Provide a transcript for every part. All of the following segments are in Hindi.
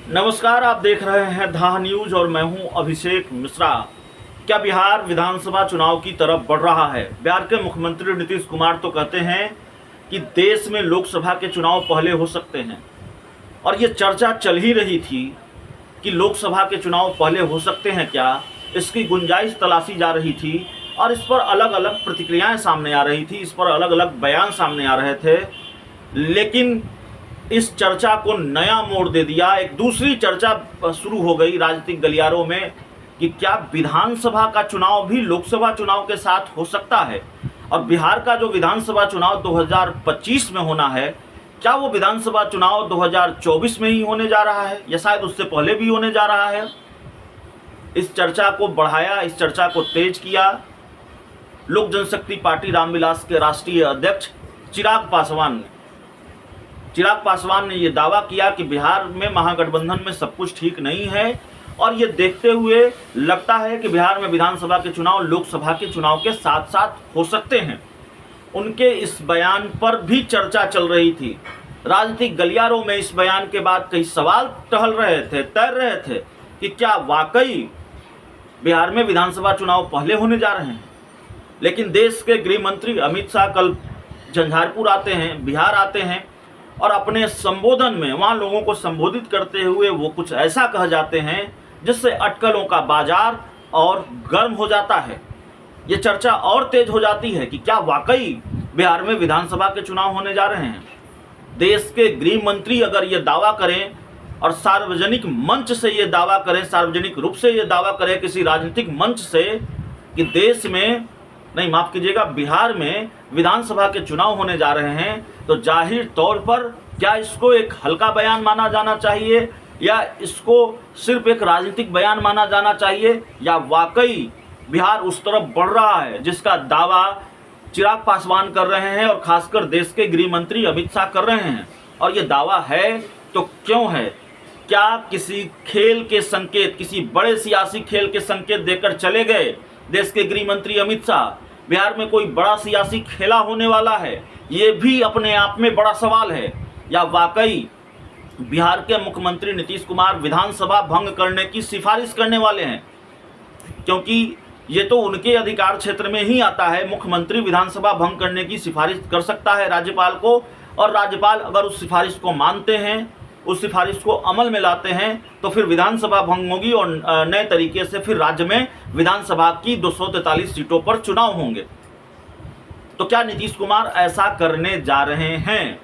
नमस्कार, आप देख रहे हैं धा न्यूज और मैं हूं अभिषेक मिश्रा। क्या बिहार विधानसभा चुनाव की तरफ बढ़ रहा है? बिहार के मुख्यमंत्री नीतीश कुमार तो कहते हैं कि देश में लोकसभा के चुनाव पहले हो सकते हैं और ये चर्चा चल ही रही थी कि लोकसभा के चुनाव पहले हो सकते हैं क्या, इसकी गुंजाइश तलाशी जा रही थी और इस पर अलग अलग प्रतिक्रियाएं सामने आ रही थी, इस पर अलग अलग बयान सामने आ रहे थे। लेकिन इस चर्चा को नया मोड़ दे दिया। एक दूसरी चर्चा शुरू हो गई राजनीतिक गलियारों में कि क्या विधानसभा का चुनाव भी लोकसभा चुनाव के साथ हो सकता है, और बिहार का जो विधानसभा चुनाव 2025 में होना है, क्या वो विधानसभा चुनाव 2024 में ही होने जा रहा है या शायद उससे पहले भी होने जा रहा है। इस चर्चा को बढ़ाया, इस चर्चा को तेज किया लोक जनशक्ति पार्टी रामविलास के राष्ट्रीय अध्यक्ष चिराग पासवान ने ये दावा किया कि बिहार में महागठबंधन में सब कुछ ठीक नहीं है और ये देखते हुए लगता है कि बिहार में विधानसभा के चुनाव लोकसभा के चुनाव के साथ साथ हो सकते हैं। उनके इस बयान पर भी चर्चा चल रही थी। राजनीतिक गलियारों में इस बयान के बाद कई सवाल तैर रहे थे कि क्या वाकई बिहार में विधानसभा चुनाव पहले होने जा रहे हैं। लेकिन देश के गृह मंत्री अमित शाह कल झंझारपुर आते हैं, बिहार आते हैं और अपने संबोधन में वहाँ लोगों को संबोधित करते हुए वो कुछ ऐसा कह जाते हैं जिससे अटकलों का बाजार और गर्म हो जाता है। ये चर्चा और तेज हो जाती है कि क्या वाकई बिहार में विधानसभा के चुनाव होने जा रहे हैं। देश के गृह मंत्री अगर ये दावा करें और सार्वजनिक मंच से ये दावा करें, सार्वजनिक रूप से ये दावा करें किसी राजनीतिक मंच से कि देश में नहीं, माफ कीजिएगा, बिहार में विधानसभा के चुनाव होने जा रहे हैं, तो जाहिर तौर पर क्या इसको एक हल्का बयान माना जाना चाहिए या इसको सिर्फ एक राजनीतिक बयान माना जाना चाहिए, या वाकई बिहार उस तरफ बढ़ रहा है जिसका दावा चिराग पासवान कर रहे हैं और खासकर देश के गृह मंत्री अमित शाह कर रहे हैं। और ये दावा है तो क्यों है? क्या किसी खेल के संकेत, किसी बड़े सियासी खेल के संकेत देकर चले गए देश के गृह मंत्री अमित शाह? बिहार में कोई बड़ा सियासी खेला होने वाला है, ये भी अपने आप में बड़ा सवाल है। या वाकई बिहार के मुख्यमंत्री नीतीश कुमार विधानसभा भंग करने की सिफारिश करने वाले हैं, क्योंकि ये तो उनके अधिकार क्षेत्र में ही आता है। मुख्यमंत्री विधानसभा भंग करने की सिफारिश कर सकता है राज्यपाल को, और राज्यपाल अगर उस सिफारिश को मानते हैं, उस सिफारिश को अमल में लाते हैं, तो फिर विधानसभा भंग होगी और नए तरीके से फिर राज्य में विधानसभा की 243 सीटों पर चुनाव होंगे। तो क्या नीतीश कुमार ऐसा करने जा रहे हैं?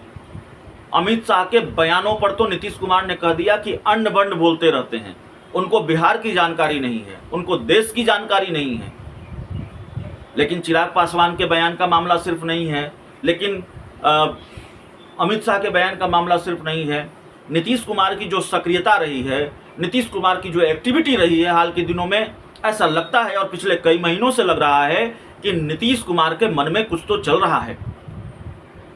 अमित शाह के बयानों पर तो नीतीश कुमार ने कह दिया कि अंड बंड बोलते रहते हैं, उनको बिहार की जानकारी नहीं है, उनको देश की जानकारी नहीं है। लेकिन चिराग पासवान के बयान का मामला सिर्फ नहीं है, लेकिन अमित शाह के बयान का मामला सिर्फ नहीं है। नीतीश कुमार की जो सक्रियता रही है, नीतीश कुमार की जो एक्टिविटी रही है हाल के दिनों में, ऐसा लगता है और पिछले कई महीनों से लग रहा है कि नीतीश कुमार के मन में कुछ तो चल रहा है।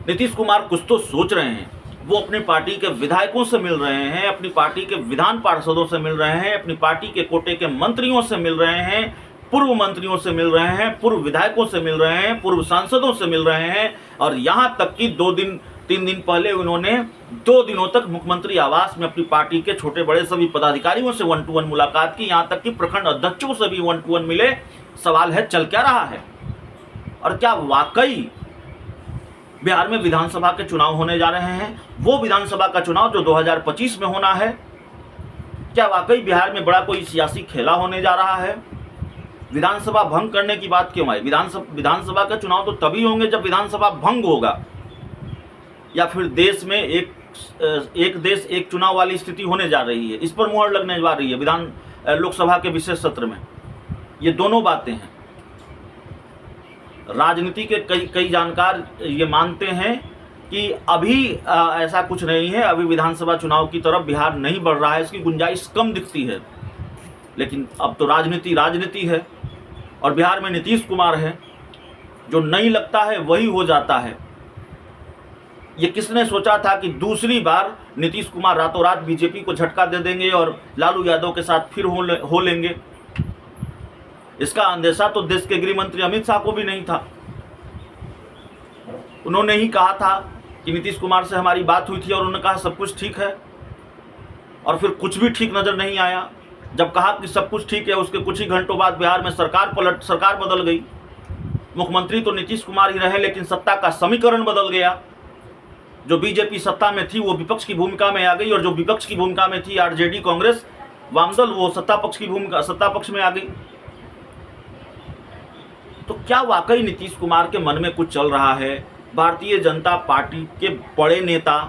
नीतीश कुमार कुछ तो सोच रहे हैं। वो अपनी पार्टी के विधायकों से मिल रहे हैं, अपनी पार्टी के विधान पार्षदों से मिल रहे हैं, अपनी पार्टी के कोटे के मंत्रियों से मिल रहे हैं, पूर्व मंत्रियों से मिल रहे हैं, पूर्व विधायकों से मिल रहे हैं, पूर्व सांसदों से मिल रहे हैं। और यहाँ तक कि 3 दिन पहले उन्होंने 2 दिनों तक मुख्यमंत्री आवास में अपनी पार्टी के छोटे बड़े सभी पदाधिकारियों से 1-to-1 मुलाकात की, यहाँ तक कि प्रखंड अध्यक्षों से भी 1-to-1 मिले। सवाल है, चल क्या रहा है? और क्या वाकई बिहार में विधानसभा के चुनाव होने जा रहे हैं? वो विधानसभा का चुनाव जो 2025 में होना है, क्या वाकई बिहार में बड़ा कोई सियासी खेला होने जा रहा है? विधानसभा भंग करने की बात क्यों आई? विधानसभा के चुनाव तो तभी होंगे जब विधानसभा भंग होगा, या फिर देश में एक देश एक चुनाव वाली स्थिति होने जा रही है, इस पर मुहर लगने जा रही है लोकसभा के विशेष सत्र में। ये दोनों बातें हैं। राजनीति के कई जानकार ये मानते हैं कि अभी ऐसा कुछ नहीं है, अभी विधानसभा चुनाव की तरफ बिहार नहीं बढ़ रहा है, इसकी गुंजाइश कम दिखती है। लेकिन अब तो राजनीति है और बिहार में नीतीश कुमार है, जो नहीं लगता है वही हो जाता है। ये किसने सोचा था कि दूसरी बार नीतीश कुमार रातों रात बीजेपी को झटका दे देंगे और लालू यादव के साथ फिर हो लेंगे? इसका अंदेशा तो देश के गृह मंत्री अमित शाह को भी नहीं था। उन्होंने ही कहा था कि नीतीश कुमार से हमारी बात हुई थी और उन्होंने कहा सब कुछ ठीक है। और फिर कुछ भी ठीक नज़र नहीं आया। जब कहा कि सब कुछ ठीक है, उसके कुछ ही घंटों बाद बिहार में सरकार बदल गई। मुख्यमंत्री तो नीतीश कुमार ही रहे, लेकिन सत्ता का समीकरण बदल गया। जो बीजेपी सत्ता में थी वो विपक्ष की भूमिका में आ गई, और जो विपक्ष की भूमिका में थी आरजेडी कांग्रेस वामदल, वो सत्ता पक्ष में आ गई। तो क्या वाकई नीतीश कुमार के मन में कुछ चल रहा है? भारतीय जनता पार्टी के बड़े नेता,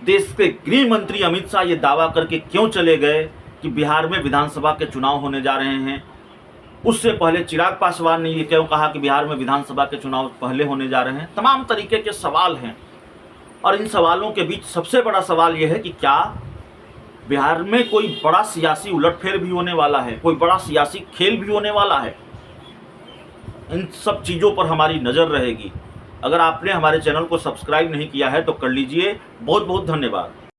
देश के गृह मंत्री अमित शाह ये दावा करके क्यों चले गए कि बिहार में विधानसभा के चुनाव होने जा रहे हैं? उससे पहले चिराग पासवान ने ये क्यों कहा कि बिहार में विधानसभा के चुनाव पहले होने जा रहे हैं? तमाम तरीके के सवाल हैं, और इन सवालों के बीच सबसे बड़ा सवाल यह है कि क्या बिहार में कोई बड़ा सियासी उलटफेर भी होने वाला है, कोई बड़ा सियासी खेल भी होने वाला है? इन सब चीज़ों पर हमारी नज़र रहेगी। अगर आपने हमारे चैनल को सब्सक्राइब नहीं किया है तो कर लीजिए। बहुत बहुत धन्यवाद।